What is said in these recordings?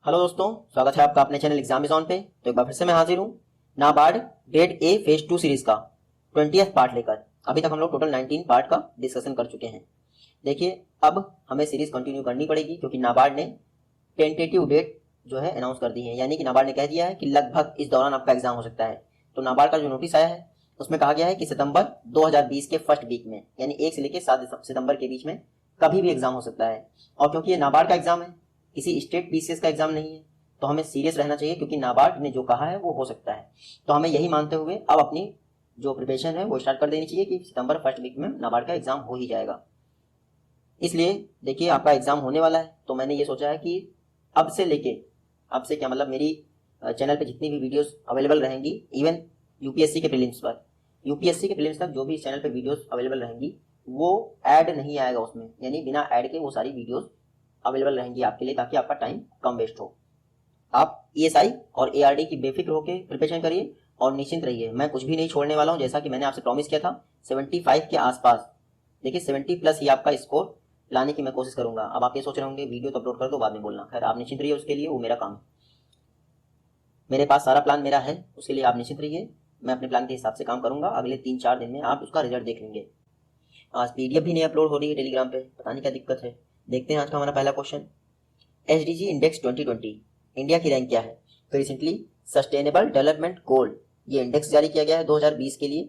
Hello दोस्तों, स्वागत है आपका अपने चैनल एग्जाम इज ऑन पे। तो एक बार फिर से मैं हाजिर हूँ NABARD grade A phase 2 series का 20th पार्ट लेकर। अभी तक हम लोग टोटल 19 पार्ट का डिस्कशन कर चुके हैं। देखिए, अब हमें सीरीज कंटिन्यू करनी पड़ेगी क्योंकि नाबार्ड ने टेंटेटिव डेट जो है अनाउंस कर दी है, यानी कि नाबार्ड ने कह दिया है कि लगभग इस दौरान आपका एग्जाम हो सकता है। तो नाबार्ड का जो नोटिस आया है उसमें कहा गया है कि सितंबर 2020 के फर्स्ट वीक में, यानी 1 से लेकर 7 सितंबर के बीच में कभी भी एग्जाम हो सकता है। और क्योंकि ये नाबार्ड का एग्जाम है, किसी स्टेट बीसीएस का एग्जाम नहीं है, तो हमें सीरियस रहना चाहिए क्योंकि नाबार्ड ने जो कहा है वो हो सकता है। तो हमें यही मानते हुए अब अपनी जो प्रिपरेशन है वो स्टार्ट कर देनी चाहिए कि सितंबर फर्स्ट वीक में नाबार्ड का एग्जाम हो ही जाएगा। इसलिए देखिए, आपका एग्जाम होने वाला है, तो मैंने ये सोचा है कि अब से लेके, अब से क्या मतलब, मेरी चैनल पे जितनी भी वीडियोस अवेलेबल रहेंगी, इवन यूपीएससी के प्रीलिम्स पर, यूपीएससी के प्रीलिम्स तक जो भी चैनल पे वीडियोस अवेलेबल रहेंगी वो ऐड नहीं आएगा उसमें, यानी बिना ऐड के वो सारी वीडियोस अवेलेबल रहेंगी आपके लिए, ताकि आपका टाइम कम वेस्ट हो। आप ईएसआई और एआरडी की बेफिक्र होकर प्रिपरेशन करिए और निश्चिंत रहिए। मैं कुछ भी नहीं छोड़ने वाला हूं, जैसा कि मैंने आपसे प्रॉमिस किया था 75 के आसपास। देखिए 70 प्लस ही आपका स्कोर लाने की मैं कोशिश करूंगा। अब आप ये सोच रहे होंगे वीडियो तो अपलोड कर दो बाद में बोलना, खैर आप निश्चिंत रहिए, उसके लिए वो मेरा काम है। मेरे पास सारा प्लान मेरा है, उसके लिए आप निश्चिंत रहिए, मैं अपने प्लान के हिसाब से काम करूंगा। अगले 3-4 दिन में आप उसका रिजल्ट देख लेंगे। आज पीडीएफ भी नहीं अपलोड हो रही है टेलीग्राम पे, पता नहीं क्या दिक्कत है। देखते हैं आज का हमारा पहला क्वेश्चन। एसडीजी इंडेक्स 2020 इंडिया की रैंक क्या है? तो रिसेंटली सस्टेनेबल डेवलपमेंट गोल ये इंडेक्स जारी किया गया है 2020 के लिए।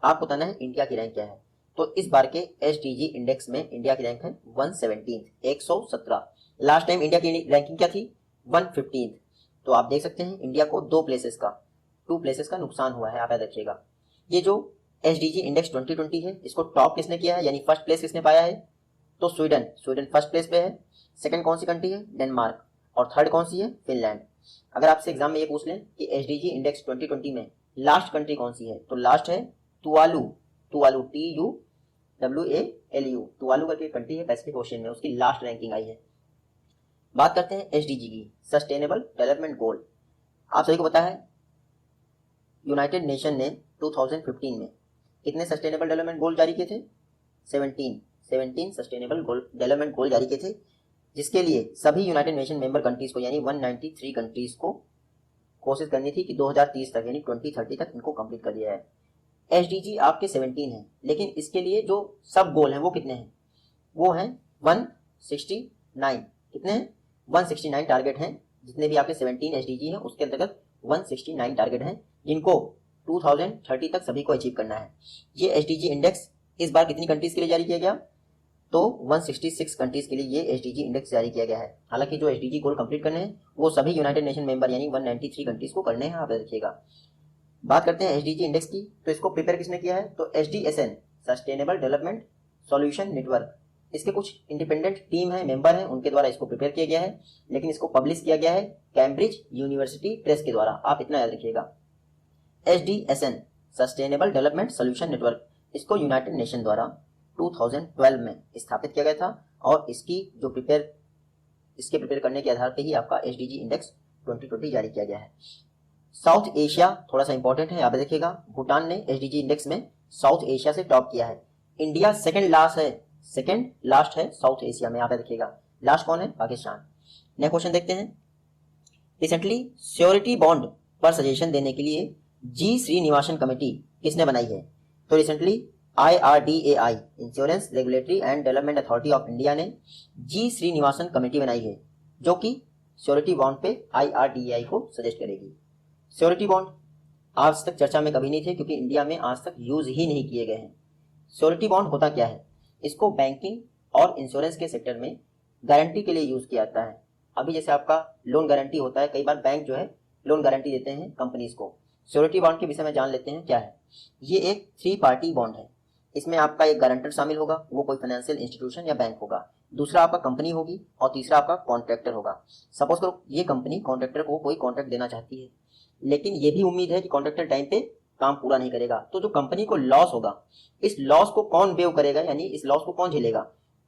आपको बताना है इंडिया की रैंक क्या है। तो इस बार के एसडीजी इंडेक्स में इंडिया की रैंक है 117। लास्ट टाइम इंडिया की रैंकिंग क्या थी? 115। तो आप देख सकते हैं इंडिया को 2 प्लेसेस का नुकसान हुआ है, आप याद रखिएगा। ये जो एसडीजी इंडेक्स 2020 है, इसको टॉप किसने किया है, यानी फर्स्ट प्लेस किसने पाया है? तो स्वीडन फर्स्ट प्लेस पे है। सेकंड कौन सी कंट्री है? डेनमार्क। और थर्ड कौन सी है? फिनलैंड। अगर आपसे एग्जाम में ये पूछ लें कि एसडीजी इंडेक्स 2020 में लास्ट कंट्री कौन सी है, तो लास्ट है तुवालू। TUWALU तुवालू करके कंट्री है पैसिफिक ओशियन में, उसकी लास्ट रैंकिंग आई है। बात करते हैं एसडीजी की, सस्टेनेबल डेवलपमेंट गोल। आप सभी को पता है यूनाइटेड नेशन ने 2015 में कितने सस्टेनेबल डेवलपमेंट गोल जारी किए थे? 17 सस्टेनेबल डेवलपमेंट गोल जारी किए थे, जिसके लिए सभी यूनाइटेड नेशन मेंबर कंट्रीज को, यानी 193 कंट्रीज को कोशिश करनी थी कि 2030 तक, यानी 2030 तक इनको कंप्लीट कर दिया है। एसडीजी आपके 17 है, लेकिन इसके लिए जो सब गोल हैं वो कितने हैं? वो हैं 169। कितने हैं? 169 टारगेट हैं। जितने भी आपके 17 एसडीजी हैं उसके अंतर्गत 169 टारगेट हैं, जिनको 2030 तक सभी को अचीव करना है। ये एसडीजी इंडेक्स इस बार कितनी कंट्रीज के लिए जारी किया गया? तो 166 कंट्रीज के लिए ये एसडीजी इंडेक्स जारी किया गया है। हालांकि जो एसडीजी गोल कंप्लीट करने हैं वो सभी यूनाइटेड नेशन मेंबर यानी 193 कंट्रीज को करने हैं, आप रखिएगा। बात करते हैं एसडीजी इंडेक्स की, तो इसको प्रिपेयर किसने किया है? तो एसडीएसएन सस्टेनेबल डेवलपमेंट सॉल्यूशन नेटवर्क, इसके कुछ इंडिपेंडेंट टीम है, मेंबर हैं, उनके द्वारा इसको प्रिपेयर किया गया है। लेकिन इसको पब्लिश किया गया है कैम्ब्रिज यूनिवर्सिटी प्रेस के द्वारा, आप इतना याद रखिएगा। एसडीएसएन सस्टेनेबल डेवलपमेंट सॉल्यूशन नेटवर्क, इसको यूनाइटेड नेशन द्वारा 2012 में स्थापित किया गया था, और इसके प्रिपेयर करने के आधार पर ही आपका एसडीजी इंडेक्स 2020 जारी किया गया है। साउथ एशिया थोड़ा सा इंपॉर्टेंट है, याद रखिएगा। भूटान ने एसडीजी इंडेक्स में साउथ एशिया से टॉप किया है। इंडिया सेकंड लास्ट है साउथ एशिया में, याद रखिएगा। लास्ट कौन है? पाकिस्तान। नेक्स्ट क्वेश्चन देखते हैं। रिसेंटली श्योरिटी बॉन्ड पर सजेशन देने के लिए जी श्रीनिवासन कमेटी किसने बनाई है? तो recently IRDAI insurance regulatory and development authority of India ने जी श्रीनिवासन कमेटी बनाई है, जो कि श्योरिटी बॉन्ड पे IRDAI को सजेस्ट करेगी। श्योरिटी बॉन्ड आज तक चर्चा में कभी नहीं थे क्योंकि इंडिया में आज तक यूज ही नहीं किए गए हैं। श्योरिटी बॉन्ड होता क्या है? इसको बैंकिंग और इंश्योरेंस के सेक्टर में गारंटी के लिए यूज किया जाता है। अभी जैसे आपका लोन गारंटी होता है, कई बार बैंक जो है लोन गारंटी देते हैं कंपनीज को। श्योरिटी बॉन्ड के विषय में जान लेते हैं क्या है। ये एक 3 पार्टी बॉन्ड है। इसमें आपका एक गारंटर शामिल होगा, वो कोई फाइनेंशियल इंस्टीट्यूशन या बैंक होगा। दूसरा आपका कंपनी होगी, और तीसरा आपका कॉन्ट्रैक्टर होगा। सपोज करो ये कंपनी कॉन्ट्रैक्टर को कोई कॉन्ट्रैक्ट देना चाहती है, लेकिन ये भी उम्मीद है कि कॉन्ट्रैक्टर टाइम पे काम पूरा नहीं करेगा, तो जो कंपनी को लॉस होगा, इस लॉस को कौन बेव करेगा, यानी इस लॉस को कौन झेलेगा?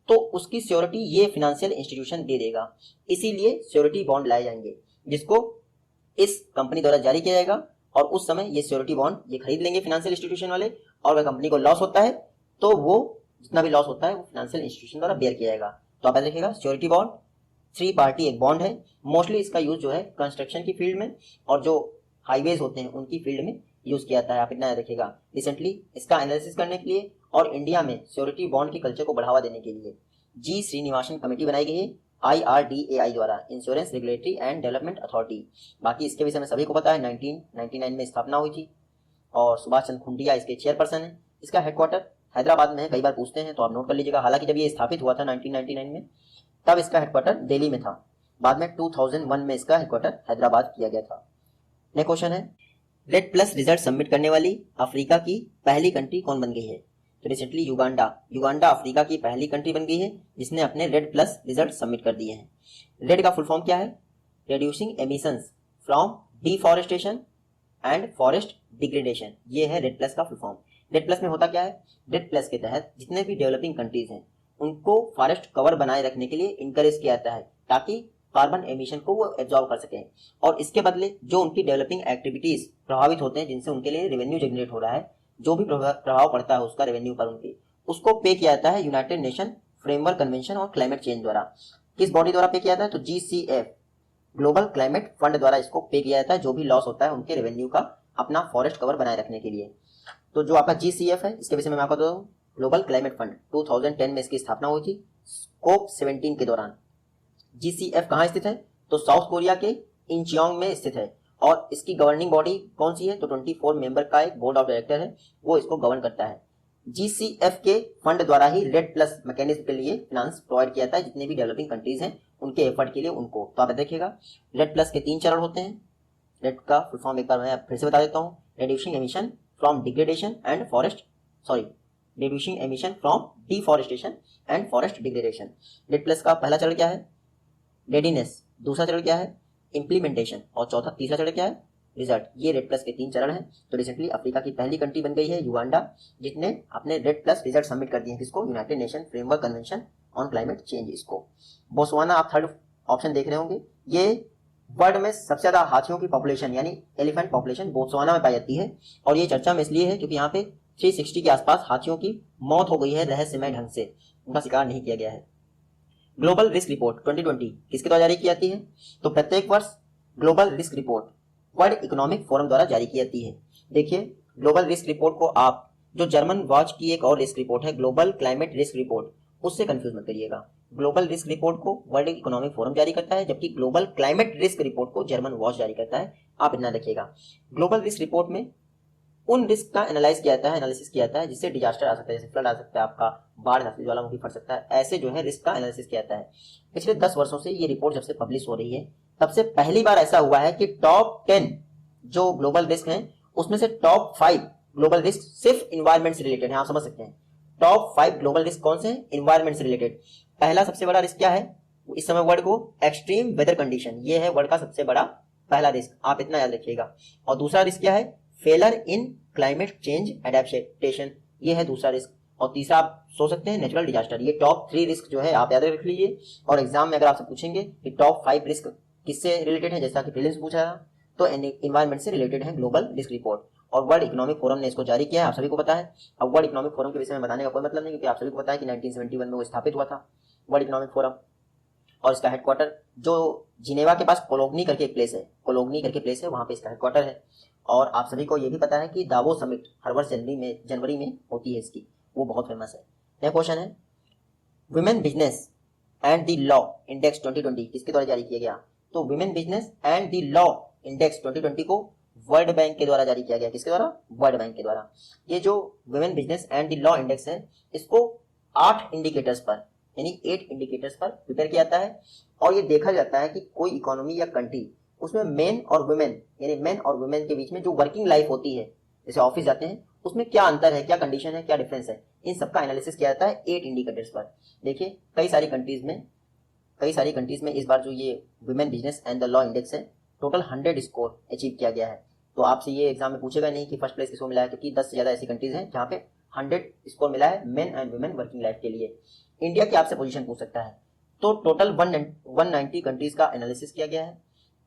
तो उसकी श्योरिटी ये फाइनेंशियल इंस्टीट्यूशन दे देगा। इसीलिए श्योरिटी बॉन्ड लाए जाएंगे, जिसको इस कंपनी द्वारा जारी किया जाएगा, और उस समय ये श्योरिटी बॉन्ड ये खरीद लेंगे फाइनेंशियल इंस्टीट्यूशन वाले। और अगर कंपनी को लॉस होता है तो वो जितना भी लॉस होता है वो फाइनेंशियल इंस्टीट्यूशन द्वारा बेयर किया जाएगा। तो आप याद रखिएगा, श्योरिटी बॉन्ड 3 पार्टी एक बॉन्ड है। मोस्टली इसका यूज जो है कंस्ट्रक्शन की फील्ड में और जो हाईवेज होते हैं उनकी फील्ड में यूज किया जाता है। आप इतना याद रखिएगा। रिसेंटली इसका एनालिसिस करने के लिए और इंडिया में श्योरिटी बॉन्ड की कल्चर को बढ़ावा देने के लिए जी श्रीनिवासन कमेटी बनाई गई है IRDAI द्वारा, insurance regulatory and development authority. बाकी इसके विषय में सभी को पता है 1999 में स्थापना हुई थी और सुभाष चंद्र खुंटिया इसके चेयरपर्सन है। इसका हेडक्वार्टर हैदराबाद में है, कई बार पूछते हैं तो आप नोट कर लीजिएगा। हालांकि जब ये स्थापित हुआ था 1999 में तब इसका हेडक्वार्टर दिल्ली में था, बाद में 2001 में इसका हेडक्वार्टर हैदराबाद किया गया था। नेक्स्ट क्वेश्चन है, रेड प्लस रिजल्ट सबमिट करने वाली अफ्रीका की पहली कंट्री कौन बन गई है? तो रिसेंटली युगांडा अफ्रीका की पहली कंट्री बन गई है जिसने अपने रेड प्लस रिजल्ट सबमिट कर दिए हैं। रेड का फुल फॉर्म क्या है? Reducing emissions from deforestation and forest degradation, ये है रेड प्लस का फुल फॉर्म। रेड प्लस में होता क्या है? रेड प्लस के तहत जितने भी डेवलपिंग कंट्रीज हैं उनको फॉरेस्ट कवर बनाए रखने के लिए इंकरेज किया जाता है ताकि कार्बन एमिशन को वो एब्जॉर्व कर सकें, और इसके बदले जो उनकी डेवलपिंग एक्टिविटीज प्रभावित होते हैं जिनसे उनके लिए रेवेन्यू जनरेट हो रहा है, जो भी प्रभाव पड़ता है उसका रेवेन्यू पर उनके, उसको पे किया जाता है यूनाइटेड नेशन फ्रेमवर्क कन्वेंशन और क्लाइमेट चेंज द्वारा। किस बॉडी द्वारा पे किया जाता है? तो GCF ग्लोबल क्लाइमेट फंड द्वारा इसको पे किया जाता है, जो भी लॉस होता है उनके रेवेन्यू का अपना फॉरेस्ट कवर बनाए रखने के लिए। तो जो आपका GCF है इसके विषय में मैं आपको बता दूं, ग्लोबल क्लाइमेट फंड 2010 में इसकी स्थापना हुई थी स्कोप 17 के दौरान। GCF कहाँ स्थित है? तो साउथ कोरिया के इंचियोंग में स्थित है और इसकी गवर्निंग बॉडी कौन सी है? तो 24 मेंबर का एक बोर्ड ऑफ डायरेक्टर है, वो इसको गवर्न करता है। GCF के फंड द्वारा ही रेड प्लस मैकेनिज्म के लिए फाइनेंस प्रोवाइड किया जाता है जितने भी डेवलपिंग कंट्रीज हैं उनके एफर्ट के लिए उनको। तो आप देखिएगा रेड प्लस के 3 चरण होते हैं। रेड का फुल फॉर्म एक बार मैं फिर से बता देता हूँ, reducing emission from degradation and reducing emission from deforestation and forest degradation. Red plus का पहला चरण क्या है? रेडीनेस। दूसरा चरण क्या है? इम्प्लीमेंटेशन। और तीसरा चरण क्या है? रिजल्ट। ये रेड प्लस के 3 चरण हैं। तो रिसेंटली अफ्रीका की पहली कंट्री बन गई है युगांडा, जिसने अपने रेड प्लस रिजल्ट सबमिट कर दिए हैं। किसको? United nation framework convention on climate change इसको। बोत्सवाना आप थर्ड ऑप्शन देख रहे होंगे, ये वर्ल्ड में सबसे ज्यादा हाथियों की पॉपुलेशन यानी एलिफेंट पॉपुलेशन बोत्सवाना में पाई जाती है, और ये चर्चा में इसलिए है क्योंकि यहाँ पे 360 के आसपास हाथियों की मौत हो गई है रहस्यमय ढंग से, उनका शिकार नहीं किया गया है। ग्लोबल रिस्क रिपोर्ट 2020 किसके द्वारा जारी की जाती है? तो प्रत्येक वर्ष global risk report world economic forum द्वारा जारी की जाती है। देखिए ग्लोबल रिस्क रिपोर्ट को आप जो जर्मन वॉच की एक और रिस्क रिपोर्ट है ग्लोबल क्लाइमेट रिस्क रिपोर्ट, उससे कंफ्यूज मत करिएगा। ग्लोबल रिस्क रिपोर्ट को वर्ल्ड इकोनॉमिक फोरम जारी करता है, जबकि ग्लोबल क्लाइमेट रिस्क रिपोर्ट को जर्मन वॉच जारी करता है। आप इतना देखिएगा। ग्लोबल रिस्क रिपोर्ट में उन रिस्क का एनालिसिस किया जाता है जिससे डिजास्टर आ सकता है, जैसे फ्लड आ सकता है, आपका बाढ़ आ सकती है, ज्वालामुखी फट सकता है, ऐसे जो है रिस्क का एनालिसिस किया जाता है। पिछले 10 वर्षों से ये रिपोर्ट जब से पब्लिश हो रही है तब से पहली बार ऐसा हुआ है कि टॉप 10 जो ग्लोबल रिस्क हैं उसमें से टॉप 5 ग्लोबल रिस्क सिर्फ इन्वायरमेंट से रिलेटेड है। आप समझ सकते हैं टॉप 5 ग्लोबल रिस्क कौन से हैं? इन्वायरमेंट से रिलेटेड। पहला सबसे बड़ा रिस्क क्या है इस समय वर्ल्ड को? एक्सट्रीम वेदर कंडीशन, ये है वर्ल्ड का सबसे बड़ा पहला रिस्क, आप इतना याद रखिएगा। और दूसरा रिस्क क्या है? फेलर इन क्लाइमेट चेंज एडेप्टेशन, ये है दूसरा रिस्क। और तीसरा आप सोच सकते हैं नेचुरल डिजास्टर। ये टॉप 3 रिस्क जो है आप याद रख लीजिए, और एग्जाम में अगर आपसे पूछेंगे कि टॉप 5 रिस्क किससे रिलेटेड है, जैसा कि प्रीलिम्स पूछा था, तो इन्वायरमेंट से रिलेटेड है ग्लोबल रिस्क रिपोर्ट, और वर्ल्ड इकोनॉमिक फोरम ने इसको जारी किया है, आप सभी को पता है। अब वर्ल्ड इकोनॉमिक फोरम के विषय में बताने का कोई मतलब नहीं, क्योंकि आप सभी को पता है कि 1971 में वो स्थापित हुआ था वर्ल्ड इकोनॉमिक फोरम, और इसका हेडक्वार्टर जो जिनेवा के पास कोलोग्नी करके एक प्लेस है, वहां पे इसका हेडक्वार्टर है। और आप सभी को ये भी पता है कि दावो समिट हर वर्ष जनवरी में होती है इसकी, वो बहुत फेमस है। नेक्स्ट क्वेश्चन है, women business and the law index 2020 किसके द्वारा जारी किया गया? तो women business and the law index 2020 को वर्ल्ड बैंक के द्वारा जारी किया गया। किसके द्वारा? वर्ल्ड बैंक के द्वारा। ये जो women business and the law index है इसको 8 इंडिकेटर्स पर यानी 8 इंडिकेटर्स पर प्रिपेयर किया जाता है, और ये देखा जाता है कि कोई इकोनॉमी या कंट्री उसमें मेन और वुमेन के बीच में जो वर्किंग लाइफ होती है, जैसे ऑफिस जाते हैं, उसमें क्या अंतर है, क्या कंडीशन है, क्या डिफरेंस है, इन सबका एनालिसिस किया जाता है 8 इंडिकेटर्स पर। देखिए कई सारी कंट्रीज में इस बार जो ये women business and the law index है टोटल 100 स्कोर अचीव किया गया है। तो आपसे ये एग्जाम में पूछेगा नहीं कि फर्स्ट प्लेस किसको मिला है, क्योंकि 10 से ज्यादा ऐसी कंट्रीज हैं जहाँ पे 100 स्कोर मिला है main and women working life के लिए। इंडिया की आपसे पोजीशन पूछ सकता है, तो टोटल 190 कंट्रीज का एनालिसिस किया गया है।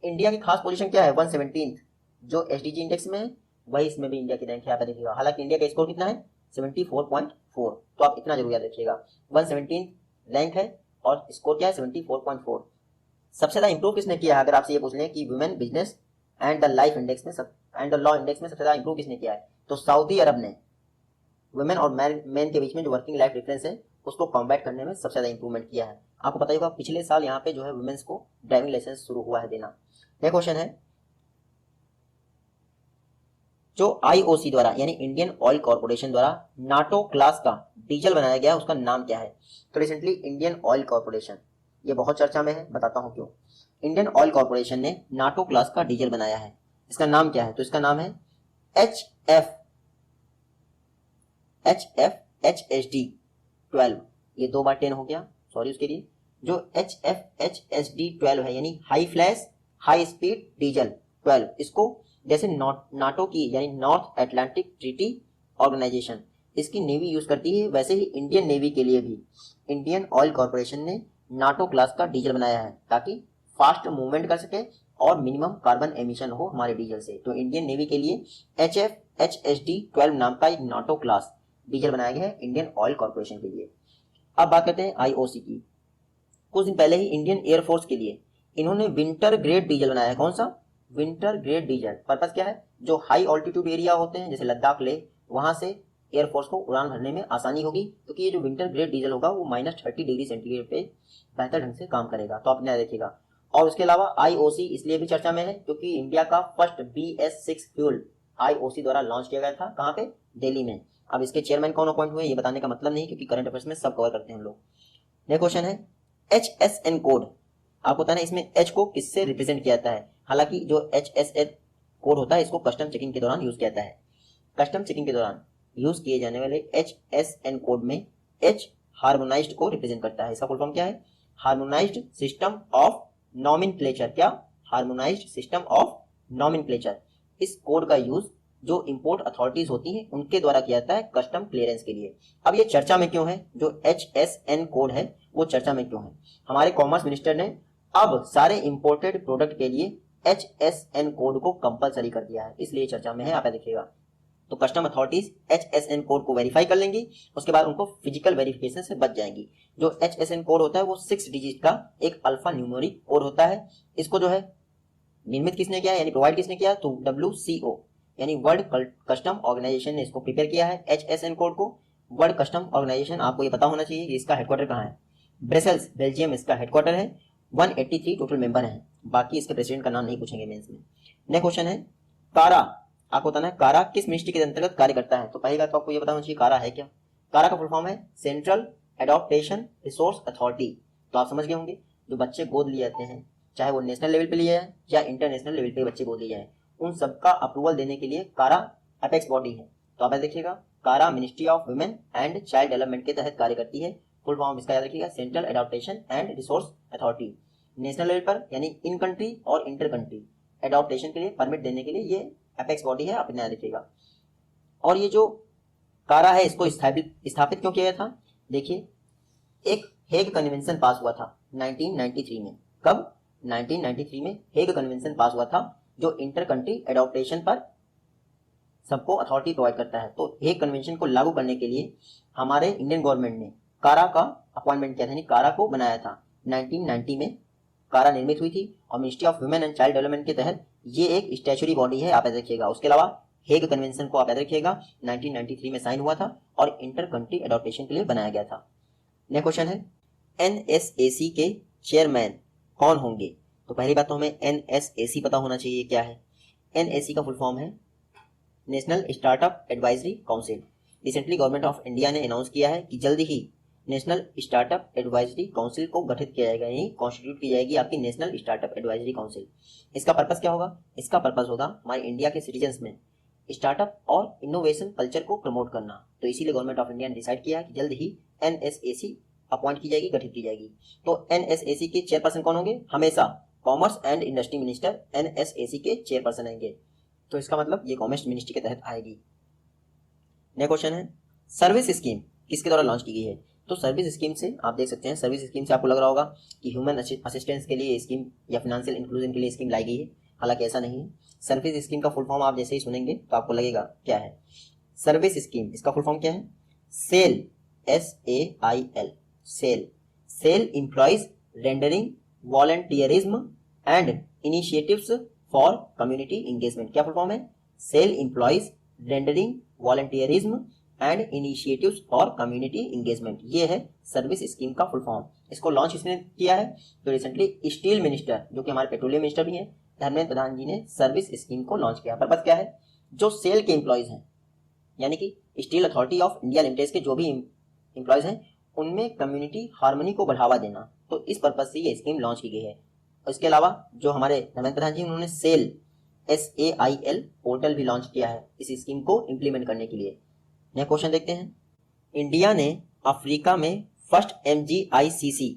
इंडिया की खास पोजीशन क्या है? 117 जो एसडीजी इंडेक्स में है वही इसमें भी इंडिया की रैंक है, आप देखिएगा। हालांकि इंडिया का स्कोर कितना है? 74.4, तो आप इतना जरूर याद रखिएगा 117 रैंक है और स्कोर क्या है? 74.4। सबसे ज्यादा इंप्रूव किसने किया है, अगर आपसे ये पूछ लें कि women business and the life index में एंड द लॉ इंडेक्स में सबसे ज्यादा इंप्रूव किसने किया है, तो सऊदी अरब ने वुमेन और मैन के बीच में जो वर्किंग लाइफ डिफरेंस है उसको कॉम्बैट करने में सबसे ज्यादा इंप्रूवमेंट किया है। आपको पता ही होगा पिछले साल यहाँ पे जो है वुमेन्स को ड्राइविंग लाइसेंस शुरू हुआ है देना। नेक्स्ट क्वेश्चन है, जो आईओसी द्वारा यानी इंडियन ऑयल कॉर्पोरेशन द्वारा नाटो क्लास का डीजल बनाया गया उसका नाम क्या है, तो रिसेंटली इंडियन ऑयल कॉर्पोरेशन, ये बहुत चर्चा में है, बताता हूं क्यों। इंडियन ऑयल कॉर्पोरेशन ने नाटो क्लास का डीजल बनाया है, इसका नाम क्या है, तो इसका नाम है HF HSD12, ये 2 बार 10 हो गया, सॉरी उसके लिए। जो HF HSD12 है यानी high flash high speed diesel 12, इसको जैसे नाटो की यानी नॉर्थ अटलांटिक ट्रीटी ऑर्गेनाइजेशन इसकी नेवी यूज करती है, वैसे ही इंडियन नेवी के लिए भी इंडियन ऑयल कॉर्पोरेशन ने नाटो क्लास का डीजल बनाया है ताकि फास्ट मूवमेंट कर सके और मिनिमम कार्बन एमिशन हो हमारे डीजल से। तो इंडियन नेवी के लिए HF HSD12 नाम का एक नाटो क्लास डीजल बनाया गया है इंडियन ऑयल कॉर्पोरेशन के लिए। अब बात करते हैं आईओसी की। कुछ दिन पहले ही इंडियन एयरफोर्स के लिए इन्होंने विंटर ग्रेड डीजल बनाया है। कौन सा, विंटर ग्रेड डीजल। पर्पस क्या है, जो हाई ऑल्टीट्यूड एरिया होते हैं जैसे लद्दाख ले, वहां से एयरफोर्स को उड़ान भरने में आसानी होगी, क्योंकि ये जो विंटर ग्रेड डीजल होगा वो -30 डिग्री सेंटीग्रेड पे बेहतर ढंग से काम करेगा, तो आप देखिएगा। और उसके अलावा आईओसी इसलिए भी चर्चा में है क्योंकि इंडिया का फर्स्ट BS6 फ्यूल आईओसी द्वारा लॉन्च किया गया था, कहाँ पे, दिल्ली में। अब इसके चेयरमैन कौन अपॉइंट हुए ये बताने का मतलब नहीं, क्योंकि करंट अफेयर्स में सब कवर करते हैं हम लोग। नेक्स्ट क्वेश्चन है HSN कोड। आपको पता है इसमें H को किससे रिप्रेजेंट किया जाता है, हालांकि जो HSN कोड होता है इसको कस्टम चेकिंग के दौरान यूज किया जाता है। कस्टम चेकिंग के दौरान यूज किए जाने वाले HSN कोड में H हार्मोनाइज्ड को रिप्रेजेंट करता है। इसका फुल फॉर्म क्या है, हार्मोनाइज्ड सिस्टम ऑफ नॉमेनक्लेचर। क्या, हार्मोनाइज्ड सिस्टम ऑफ नॉमेनक्लेचर। इस कोड का यूज जो इंपोर्ट अथॉरिटीज होती हैं उनके द्वारा किया जाता है कस्टम क्लियरेंस के लिए। अब ये चर्चा में क्यों है, जो HSN कोड है वो चर्चा में क्यों है, हमारे कॉमर्स मिनिस्टर ने अब सारे इंपोर्टेड प्रोडक्ट के लिए HSN कोड को कंपलसरी कर दिया है, इसलिए चर्चा में है, आप देखिएगा। तो कस्टम अथॉरिटीज HSN कोड को वेरीफाई कर लेंगी, उसके बाद उनको फिजिकल वेरिफिकेशन से बच जाएंगी। जो HSN कोड होता है वो 6 डिजिट का एक अल्फा न्यूमेरिक कोड होता है। इसको जो है निर्मित किसने किया यानी प्रोवाइड किसने किया, तो WCO यानी वर्ल्ड कस्टम ऑर्गेनाइजेशन ने इसको प्रिपेयर किया है HSN कोड को। वर्ल्ड कस्टम ऑर्गेनाइजेशन आपको ये पता होना चाहिए कि इसका हेडक्वार्टर कहाँ है, ब्रसेल्स बेल्जियम इसका हेडक्वार्टर है। 183 टोटल मेंबर हैं, बाकी इसके प्रेसिडेंट का नाम नहीं पूछेंगे मेंस में। नेक्स्ट क्वेश्चन है कारा। आपको बताना है कारा किस मिनिस्ट्री के अंतर्गत कार्य करता है, तो पहली बात तो आपको ये पता होना चाहिए कारा है क्या। कारा का फुल फॉर्म है सेंट्रल एडॉप्टेशन रिसोर्स अथॉरिटी। तो आप समझ गए होंगे जो बच्चे गोद लिए जाते हैं, चाहे वो नेशनल लेवल पे लिए जाए या इंटरनेशनल लेवल पे बच्चे गोद लिए जाए, उन सबका अप्रूवल देने के लिए कारा अपेक्स बॉडी है। तो आप देखिएगा कारा ministry of women and child development के तहत कार्य करती है। फुल फॉर्म इसका याद रखिएगा central adaptation and resource authority. National level पर यानी इन कंट्री और इंटर कंट्री एडॉप्टेशन के लिए परमिट देने के लिए ये अपेक्स बॉडी है, आप इन्हें याद रखिएगा। और ये जो कारा है इसको स्थापित क्यों किया गया था, देखिए एक हेग कन्वेंशन पास हुआ था 1993 में। कब, 1993 में हेग कन्वेंशन पास हुआ था जो इंटर कंट्री एडॉप्टेशन पर सबको अथॉरिटी प्रोवाइड करता है। तो हेग कन्वेंशन को लागू करने के लिए हमारे इंडियन गवर्नमेंट ने कारा का अपॉइंटमेंट किया था, यानी कारा को बनाया था। 1990 में कारा निर्मित हुई थी और ministry of women and child development के तहत ये एक स्टैच्यूरी बॉडी है, आप याद रखिएगा। उसके अलावा हेग कन्वेंशन को आप याद रखिएगा 1993 में साइन हुआ था और इंटर कंट्री एडॉप्टेशन के लिए बनाया गया था। नेक्स्ट क्वेश्चन है NSAC के चेयरमैन कौन होंगे, तो पहली बात तो हमें NSAC पता होना चाहिए क्या है। NSAC का फुल फॉर्म है national startup advisory council. Recently government of India ने अनाउंस किया है कि जल्द ही नेशनल स्टार्टअप एडवाइजरी काउंसिल को गठित किया जाएगा, यानी कॉन्स्टिट्यूट की जाएगी आपकी नेशनल स्टार्टअप एडवाइजरी काउंसिल। इसका पर्पस क्या होगा, इसका पर्पस होगा हमारे इंडिया के सिटीजन्स में स्टार्टअप और इनोवेशन कल्चर को प्रमोट करना। तो इसीलिए गवर्नमेंट ऑफ इंडिया ने डिसाइड किया है कि जल्द ही NSAC अपॉइंट की जाएगी, गठित की जाएगी। तो NSAC के चेयरपर्सन कौन होंगे, हमेशा commerce and industry minister NSAC के चेयरपर्सन रहेंगे। तो इसका मतलब ये कॉमर्स मिनिस्ट्री के तहत आएगी। नेक्स्ट क्वेश्चन है सर्विस स्कीम किसके द्वारा लॉन्च की गई है, तो सर्विस स्कीम से आप देख सकते हैं, सर्विस स्कीम से आपको लग रहा होगा कि ह्यूमन असिस्टेंस के लिए स्कीम या फाइनेंशियल इंक्लूजन के लिए स्कीम लाई गई है, हालांकि ऐसा नहीं है। सर्विस स्कीम का फुल फॉर्म आप जैसे ही सुनेंगे तो आपको लगेगा क्या है सर्विस स्कीम, इसका फुल फॉर्म क्या है, SAIL SAIL, SAIL employees rendering volunteerism and initiatives for community engagement. क्या फुल फॉर्म है? SAIL employees rendering volunteerism and initiatives for community engagement, ये है सर्विस स्कीम का फुल फॉर्म। इसको लॉन्च किसने किया है? तो रिसेंटली स्टील मिनिस्टर, जो कि हमारे पेट्रोलियम मिनिस्टर भी हैं, धर्मेंद्र प्रधान जी ने सर्विस स्कीम को लॉन्च किया। पर्पज क्या है? जो सेल के एम्प्लॉयज हैं, यानी कि steel authority of India limited के जो भी एम्प्लॉयज हैं, उनमें कम्युनिटी हार्मनी को बढ़ावा देना। तो इस पर्पज से ये स्कीम लॉन्च की गई है। इसके अलावा जो हमारे धर्मेंद्र प्रधान जी, उन्होंने SAIL पोर्टल भी लॉन्च किया है इस स्कीम को इम्प्लीमेंट करने के लिए। नया क्वेश्चन देखते हैं। इंडिया ने अफ्रीका में फर्स्ट MGICC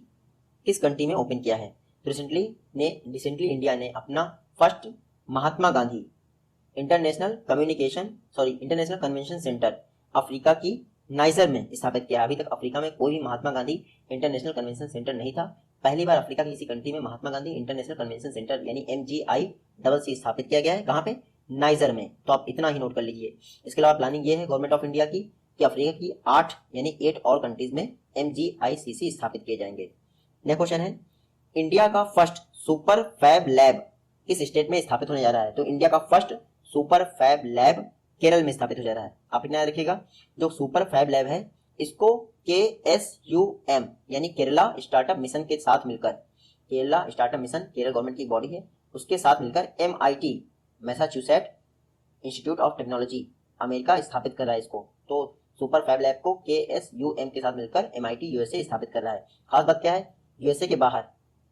किस कंट्री में ओपन किया है? तो रिसेंटली इंडिया ने अपना first Mahatma Gandhi international convention centre Africa की नाइजर में स्थापित किया। अभी तक अफ्रीका में कोई भी Mahatma Gandhi international convention centre नहीं था। पहली बार अफ्रीका की किसी कंट्री में Mahatma Gandhi international convention centre यानी MGICC स्थापित किया गया है। कहाँ पे? नाइजर में। तो आप इतना ही नोट कर लीजिए। इसके अलावा प्लानिंग ये है गवर्नमेंट ऑफ इंडिया की कि अफ्रीका की 8 और कंट्रीज में MGICC स्थापित किए जाएंगे। नेक्स्ट क्वेश्चन है, इंडिया का फर्स्ट सुपर फैब लैब किस स्टेट में स्थापित होने जा रहा है? तो इंडिया का first super fab lab Kerala में स्थापित हो जा रहा है। आप इतना याद रखिएगा, जो सुपर फैब लैब है इसको KSUM यानी केरला स्टार्टअप मिशन के साथ मिलकर, Kerala startup mission Kerala government की बॉडी है, उसके साथ मिलकर MIT Massachusetts institute of technology America स्थापित कर रहा है इसको। तो सुपर फैब लैब को KSUM के साथ मिलकर MIT USA स्थापित कर रहा है। खास बात क्या है? USA के बाहर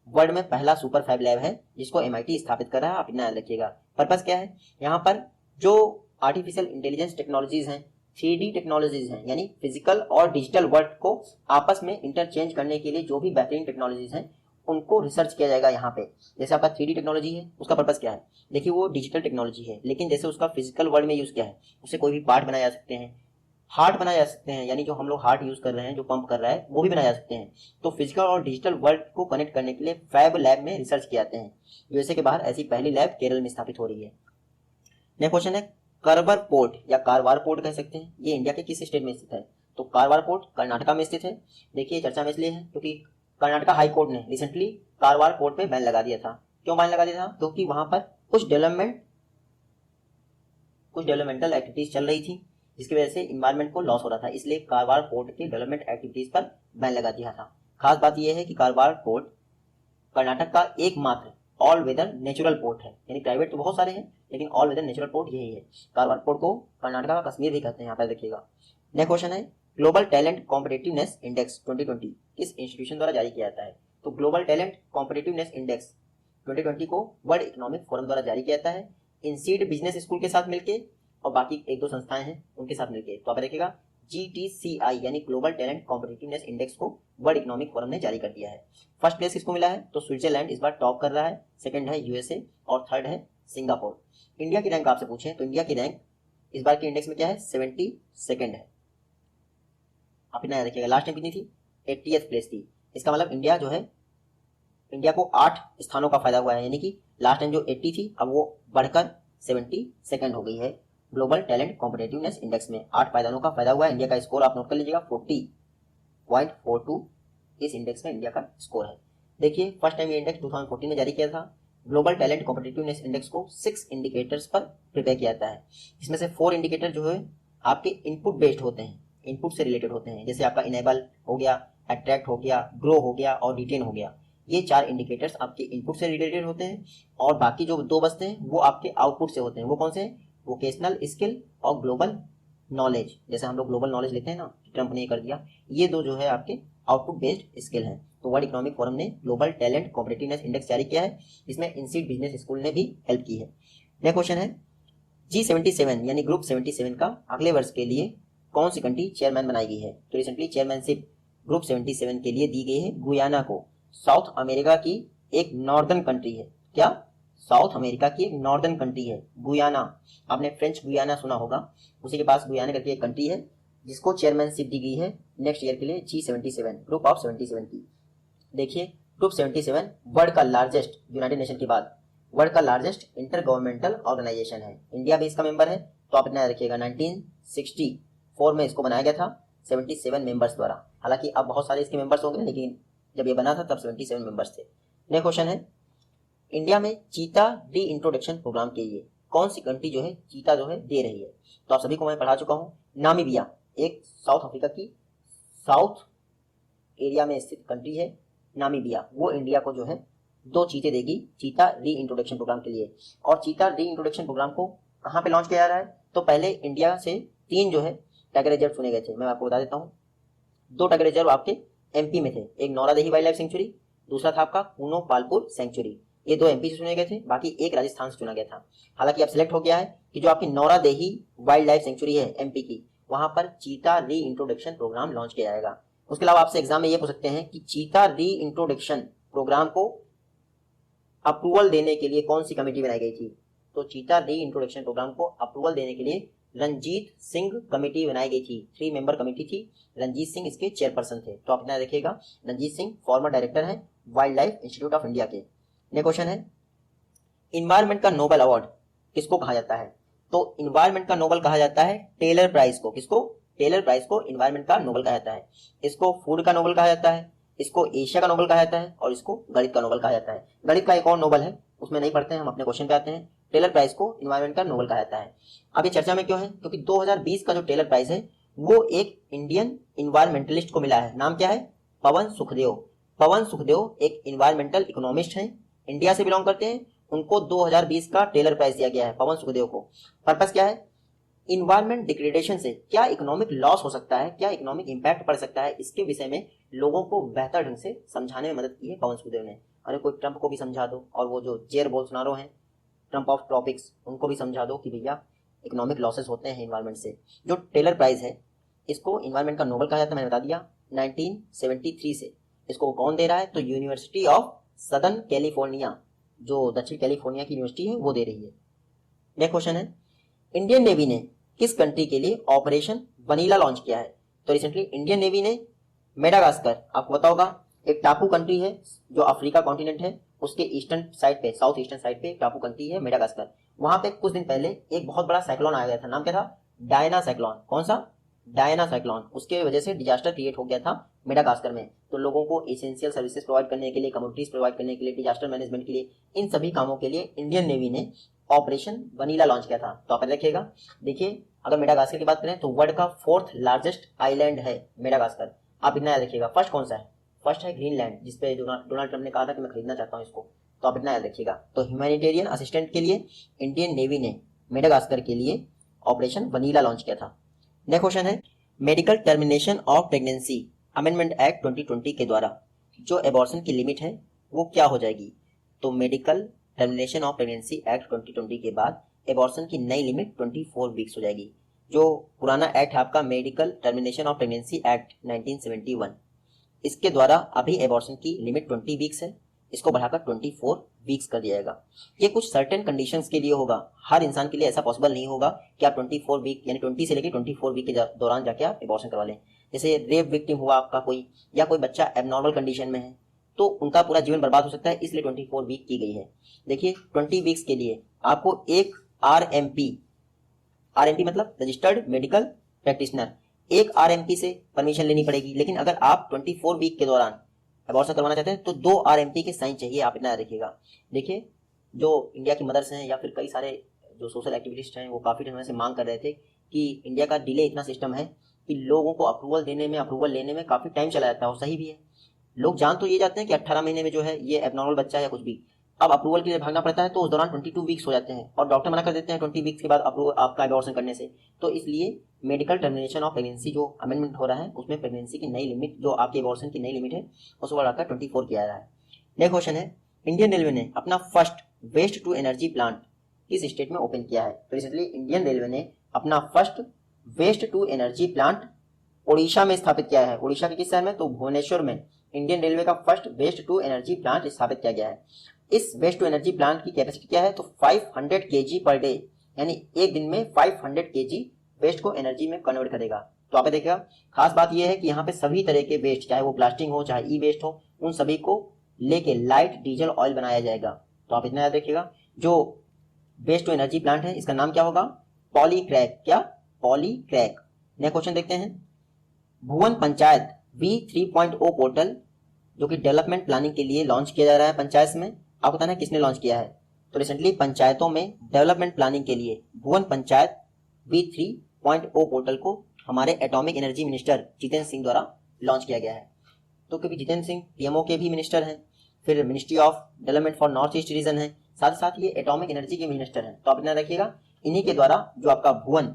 वर्ल्ड में पहला सुपर फैब लैब है जिसको MIT स्थापित कर रहा है। आप इतना याद रखिएगा। पर्पस क्या है? यहाँ पर जो आर्टिफिशियल इंटेलिजेंस टेक्नोलॉजीज हैं, 3D टेक्नोलॉजीज हैं, यानी फिजिकल और डिजिटल वर्ल्ड को आपस में इंटरचेंज करने के लिए जो भी बेहतरीन टेक्नोलॉजीज हैं उनको रिसर्च किया जाएगा यहाँ पे। जैसे आपका 3D टेक्नोलॉजी है, उसका पर्पस क्या है? देखिए वो डिजिटल टेक्नोलॉजी है, लेकिन जैसे उसका फिजिकल वर्ल्ड में यूज क्या है, उससे कोई भी पार्ट बनाए जा सकते हैं, हार्ट बनाए जा सकते हैं, यानी जो हम लोग हार्ट यूज कर रहे हैं, जो पंप कर रहा है, वो भी बनाए जा सकते हैं। तो फिजिकल और डिजिटल वर्ल्ड को कनेक्ट करने के लिए फैब लैब में रिसर्च किए जाते हैं। यूएसए के बाहर ऐसी पहली लैब केरल में स्थापित हो रही है। नेक्स्ट क्वेश्चन है, करबर पोर्ट या कारवार पोर्ट कह सकते हैं, ये इंडिया के किस स्टेट में स्थित है? तो कारवार पोर्ट कर्नाटका में स्थित है। देखिए चर्चा में इसलिए है क्योंकि कर्नाटका हाई कोर्ट ने रिसेंटली कारवार पोर्ट पे बैन लगा दिया था। क्यों बैन लगा दिया था? क्योंकि वहां पर कुछ डेवलपमेंटल एक्टिविटीज चल रही थी जिसकी वजह से इन्वायरमेंट को लॉस हो रहा था, इसलिए कारवार पोर्ट के डेवलपमेंट एक्टिविटीज पर बैन लगा दिया था। खास बात यह है कि कारवार पोर्ट कर्नाटक का एकमात्र ऑल वेदर नेचुरल पोर्ट है, यानी प्राइवेट तो बहुत सारे हैं लेकिन ऑल वेदर नेचुरल पोर्ट यही है। कारवार पोर्ट को कर्नाटका का कश्मीर भी कहते हैं, यहाँ पर देखिएगा। नेक्स्ट क्वेश्चन है, ग्लोबल टैलेंट कॉम्पिटिटिवनेस इंडेक्स 2020 किस इंस्टीट्यूशन द्वारा जारी किया जाता है? तो ग्लोबल टैलेंट कॉम्पिटिटिवनेस इंडेक्स 2020 को वर्ल्ड इकोनॉमिक फोरम द्वारा जारी किया जाता है, इंसीड बिजनेस स्कूल के साथ मिलके और बाकी 1-2 संस्थाएं हैं उनके साथ मिलके। तो आप देखिएगा GTCI यानी ग्लोबल टैलेंट कॉम्पिटिटिवनेस इंडेक्स को वर्ल्ड इकोनॉमिक फोरम ने जारी कर दिया है। फर्स्ट प्लेस किसको मिला है? तो स्विट्जरलैंड इस बार टॉप कर रहा है, सेकंड है USA और थर्ड है सिंगापुर। इंडिया की रैंक आपसे पूछे तो इंडिया की रैंक इस बार के इंडेक्स में क्या है? 72nd है। आप इतना याद रखिएगा। लास्ट टाइम कितनी थी? 80th प्लेस थी। इसका मतलब इंडिया जो है, इंडिया को 8 स्थानों का फायदा हुआ है, यानी कि लास्ट टाइम जो 80 थी अब वो बढ़कर 72nd हो गई है। ग्लोबल टैलेंट कॉम्पिटिटिवनेस इंडेक्स में 8 पायदानों का फायदा हुआ है। इंडिया का स्कोर आप नोट कर लीजिएगा 40.42 इस इंडेक्स में इंडिया का स्कोर है। देखिए फर्स्ट टाइम ये इंडेक्स 2014 में जारी किया था। ग्लोबल टैलेंट कॉम्पिटिटिवनेस इंडेक्स को 6 इंडिकेटर्स पर प्रिपेयर किया जाता है। इसमें से 4 इंडिकेटर जो है आपके इनपुट बेस्ड होते हैं, इनपुट से रिलेटेड होते हैं, जैसे आपका इनेबल हो गया, अट्रैक्ट हो गया, ग्रो हो गया और रिटेन हो गया। ये 4 इंडिकेटर्स आपके इनपुट से रिलेटेड होते हैं और बाकी जो 2 बचते हैं वो आपके आउटपुट से होते हैं। वो कौन से हैं? वोकेशनल स्किल और ग्लोबल नॉलेज। जैसे हम लोग ग्लोबल नॉलेज लेते हैं ना, ट्रम्प ने कर दिया, ये 2 जो है आपके आउटपुट बेस्ड स्किल हैं। तो वर्ल्ड इकोनॉमिक फोरम ने ग्लोबल टैलेंट कॉम्पिटिटिवनेस इंडेक्स जारी किया है, इसमें इंसीड बिजनेस स्कूल ने भी हेल्प की है। नेक्स्ट क्वेश्चन है, G77 यानी ग्रुप 77 का अगले वर्ष के लिए कौन सी कंट्री चेयरमैन बनाई गई है? तो रिसेंटली चेयरमैनशिप ग्रुप 77 के लिए दी गई है गुयाना को। साउथ अमेरिका की एक नॉर्दर्न कंट्री है। क्या? साउथ अमेरिका की एक नॉर्दर्न कंट्री है गुयाना। आपने फ्रेंच गुयाना सुना होगा, उसी के पास गुयाना करके एक कंट्री है जिसको चेयरमैनशिप दी गई है नेक्स्ट ईयर के लिए G77 ग्रुप ऑफ 77 की। देखिए ग्रुप 77 वर्ल्ड का लार्जेस्ट, यूनाइटेड नेशन के बाद वर्ल्ड का लार्जेस्ट इंटर गवर्नमेंटल ऑर्गेनाइजेशन है। इंडिया भी इसका मेंबर है। तो आप इतना रखिएगा 1964 में इसको बनाया गया था 77 मेंबर्स द्वारा। हालांकि अब बहुत सारे इसके मेंबर्स होंगे, लेकिन जब ये बना था तब 77 मेंबर्स थे। नेक्स्ट क्वेश्चन है, इंडिया में चीता री इंट्रोडक्शन प्रोग्राम के लिए कौन सी कंट्री जो है चीता जो है दे रही है? तो आप सभी को मैं पढ़ा चुका हूँ। नामीबिया, एक साउथ अफ्रीका की साउथ एरिया में स्थित कंट्री है नामीबिया, वो इंडिया को जो है 2 चीते देगी चीता री इंट्रोडक्शन प्रोग्राम के लिए। और चीता री इंट्रोडक्शन प्रोग्राम को कहाँ पे लॉन्च किया जा रहा है? तो पहले इंडिया से 3 जो है टाइगर रिजर्व चुने गए थे, मैं आपको बता देता हूँ। 2 टाइगर रिजर्व आपके एमपी में थे, एक नौरादेही वाइल्ड लाइफ सेंचुरी, दूसरा था आपका कूनो पालपुर सेंचुरी। ये 2 एमपी से चुने गए थे, बाकी एक राजस्थान से चुना गया था। हालांकि अब सिलेक्ट हो गया है कि जो आपकी नौरादेही वाइल्ड लाइफ सेंचुरी है एमपी की, वहां पर चीता री इंट्रोडक्शन प्रोग्राम लॉन्च किया जाएगा। उसके अलावा आपसे एग्जाम में ये पूछ सकते हैं कि चीता री इंट्रोडक्शन प्रोग्राम को अप्रूवल देने के लिए कौन सी कमेटी बनाई गई थी? तो चीता री इंट्रोडक्शन प्रोग्राम को अप्रूवल देने के लिए रंजीत सिंह कमेटी बनाई गई थी। 3 मेंबर कमेटी थी, रंजीत सिंह इसके चेयरपर्सन थे। तो आप इतना देखिएगा, रंजीत सिंह फॉर्मर डायरेक्टर हैं wild life institute of India के। नेक्स्ट क्वेश्चन है, इन्वायरमेंट का नोबेल अवार्ड किसको कहा जाता है? तो इन्वायरमेंट का नोबेल कहा जाता है टेलर प्राइज को। किसको? टेलर प्राइज को इन्वायरमेंट का नोबेल कहा जाता है। इसको फूड का नोबेल कहा जाता है, इसको एशिया का नोबेल कहा जाता है, और इसको गणित का नोबेल कहा जाता है। गणित का एक और नोबेल है, उसमें नहीं पढ़ते हैं, हम अपने क्वेश्चन पे आते हैं। टेलर प्राइज को इन्वायरमेंट का नोबेल कहा जाता है। अब ये चर्चा में क्यों है? क्योंकि 2020 का जो टेलर प्राइज है वो एक इंडियन इन्वायरमेंटलिस्ट को मिला है। नाम क्या है? पवन सुखदेव। पवन सुखदेव एक इन्वायरमेंटल इकोनॉमिस्ट हैं, इंडिया से बिलोंग करते हैं। उनको 2020 का टेलर प्राइज दिया गया है पवन सुखदेव को। पर्पस क्या है? इन्वायरमेंट डिग्रेडेशन से क्या इकोनॉमिक लॉस हो सकता है, क्या इकोनॉमिक इंपैक्ट पड़ सकता है, इसके विषय में लोगों को बेहतर ढंग से समझाने में मदद की है पवन सुखदेव ने। अरे कोई ट्रंप को भी समझा दो, और वो जो जेयर बोल्सोनारो हैं, ट्रंप ऑफ ट्रॉपिक्स, उनको भी समझा दो कि भैया इकोनॉमिक लॉसेस होते हैं इन्वायरमेंट से। जो टेलर प्राइज है इसको इन्वायरमेंट का नोबेल कहा जाता है, मैंने बता दिया 1973 से। इसको कौन दे रहा है? तो यूनिवर्सिटी ऑफ सदर्न कैलिफोर्निया, जो दक्षिण कैलिफोर्निया की यूनिवर्सिटी है, वो दे रही है। नेक्स्ट क्वेश्चन है, इंडियन नेवी ने किस कंट्री के लिए ऑपरेशन वनीला लॉन्च किया है? तो रिसेंटली इंडियन नेवी ने मेडागास्कर, आपको पता होगा एक टापू कंट्री है जो अफ्रीका कॉन्टिनेंट है, उसके ईस्टर्न साइड पे, साउथ ईस्टर्न साइड पे टापू कंट्री है मेडागास्कर। वहां पे कुछ दिन पहले एक बहुत बड़ा साइक्लोन आ गया था। नाम क्या था? Diana cyclone. कौन सा? Diana cyclone. उसके वजह से डिजास्टर क्रिएट हो गया था मेडागास्कर में। तो लोगों को एसेंशियल सर्विसेज प्रोवाइड करने के लिए, कम्युनिटीज प्रोवाइड करने के लिए, डिजास्टर मैनेजमेंट के लिए, इन सभी कामों के लिए इंडियन नेवी ने ऑपरेशन वनीला लॉन्च किया था। तो आप रखिएगा, देखिए अगर मेडागास्कर की बात करें तो वर्ल्ड का 4th लार्जेस्ट आइलैंड है मेडागास्कर। आप इतना याद रखिएगा। फर्स्ट कौन सा है? फर्स्ट है ग्रीनलैंड, जिसपे डोनाल्ड ट्रंप ने कहा था कि मैं खरीदना चाहता हूँ इसको। तो आप इतना याद रखिएगा। तो ह्यूमैनिटेरियन असिस्टेंट के लिए इंडियन नेवी ने मेडागास्कर के लिए ऑपरेशन वनीला लॉन्च किया था। नेक्स्ट क्वेश्चन है, medical termination of pregnancy amendment act 2020 के द्वारा जो एबॉर्शन की लिमिट है वो क्या हो जाएगी? तो medical termination of pregnancy act 2020 के बाद एबॉर्शन की नई लिमिट 24 वीक्स हो जाएगी। जो पुराना एक्ट है आपका medical termination of pregnancy act 1971, इसके द्वारा अभी एबॉर्शन की लिमिट 20 वीक्स है, इसको बढ़ाकर 24 वीक्स कर दिया जाएगा। ये कुछ सर्टेन कंडीशंस के लिए होगा, हर इंसान के लिए ऐसा पॉसिबल नहीं होगा कि आप 24 वीक यानी 20 से लेकर 24 वीक के दौरान जाके आप एबॉर्शन करवा लें। जैसे रेप विक्टिम हुआ आपका कोई, या कोई बच्चा एबनॉर्मल कंडीशन में है, तो उनका पूरा जीवन बर्बाद हो सकता है, इसलिए 24 वीक की गई है। देखिए 20 वीक्स के लिए आपको एक आरएमपी मतलब रजिस्टर्ड मेडिकल प्रैक्टिशनर, एक आरएमपी से परमिशन लेनी पड़ेगी। लेकिन अगर आप 24 वीक के दौरान एबॉर्शन करवाना चाहते हैं तो 2 आरएमपी के साइन चाहिए। आप इतना याद रखिएगा। देखिए जो इंडिया की मदर्स हैं या फिर कई सारे जो सोशल एक्टिविस्ट हैं वो काफ़ी समय से मांग कर रहे थे कि इंडिया का डिले इतना सिस्टम है कि लोगों को अप्रूवल देने में, अप्रूवल लेने में काफ़ी टाइम चला जाता है। और सही भी है, लोग जान तो ये जाते हैं कि 18 महीने में जो है ये एबनॉर्मल बच्चा है या कुछ भी, अब अप्रूवल के लिए भागना पड़ता है, तो उस दौरान 22 वीक्स हो जाते हैं और डॉक्टर मना कर देते हैं 20 वीक्स के बाद अप्रूवल आपका एबॉर्शन करने से। तो इसलिए मेडिकल टर्मिनेशन ऑफ प्रेगनेंसी जो अमेंडमेंट हो रहा है उसमें प्रेगनेंसी की नई लिमिट, जो आपके एबॉर्शन की नई लिमिट है, उसको बढ़ाकर 24 किया जा रहा है। नेक्स्ट क्वेश्चन है, इंडियन रेलवे ने अपना first waste to energy plant किस स्टेट में ओपन किया है? तो रिसेंटली इंडियन रेलवे ने अपना first waste to energy plant Odisha में स्थापित किया है। ओडिशा के किस शहर में? तो भुवनेश्वर में इंडियन रेलवे का first waste to energy plant स्थापित किया गया है। इस वेस्ट टू एनर्जी प्लांट की कैपेसिटी क्या है? तो 500 केजी पर डे, यानी एक दिन में 500 केजी वेस्ट को एनर्जी में कन्वर्ट करेगा। तो आप देखिएगा, खास बात यह है कि यहाँ पे सभी तरह के वेस्ट, चाहे वो प्लास्टिक हो चाहे ई वेस्ट हो, उन सभी को लेके लाइट डीजल ऑयल बनाया जाएगा। तो आप इतना याद रखिएगा, जो वेस्ट टू एनर्जी प्लांट है इसका नाम क्या होगा? पॉलीक्रैक। क्या? पॉलीक्रैक। नेक्स्ट क्वेश्चन देखते हैं, भुवन पंचायत V 3.0 पोर्टल जो कि डेवलपमेंट प्लानिंग के लिए लॉन्च किया जा रहा है पंचायत में। आपको बताना है किसने लॉन्च किया है। तो रिसेंटली पंचायतों में डेवलपमेंट प्लानिंग के लिए भुवन पंचायत V3.0 पोर्टल को हमारे atomic energy minister Jitendra Singh द्वारा लॉन्च किया गया है। तो क्योंकि जितेंद्र सिंह पीएमओ के भी मिनिस्टर हैं, फिर ministry of development for north east region है, साथ साथ ये एटॉमिक एनर्जी के मिनिस्टर हैं। तो आप इतना रखिएगा, इन्हीं के द्वारा जो आपका भुवन